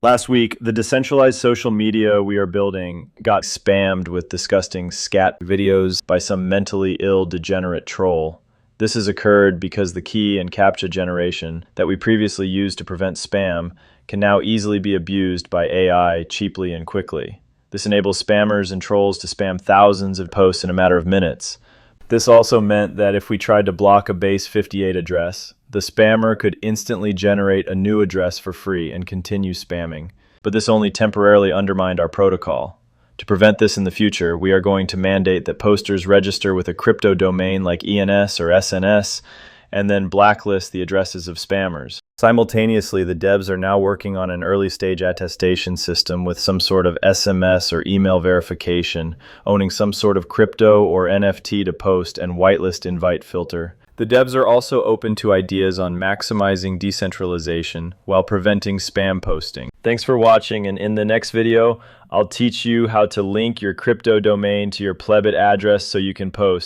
Last week, the decentralized social media we are building got spammed with disgusting scat videos by some mentally ill degenerate troll. This has occurred because the key and captcha generation that we previously used to prevent spam can now easily be abused by AI cheaply and quickly. This enables spammers and trolls to spam thousands of posts in a matter of minutes. This also meant that if we tried to block a base 58 address, the spammer could instantly generate a new address for free and continue spamming. But this only temporarily undermined our protocol. To prevent this in the future, we are going to mandate that posters register with a crypto domain like ENS or SNS, and then blacklist the addresses of spammers. Simultaneously, the devs are now working on an early-stage attestation system with some sort of SMS or email verification, owning some sort of crypto or NFT to post and whitelist invite filter. The devs are also open to ideas on maximizing decentralization while preventing spam posting. Thanks for watching, and in the next video, I'll teach you how to link your crypto domain to your Plebbit address so you can post.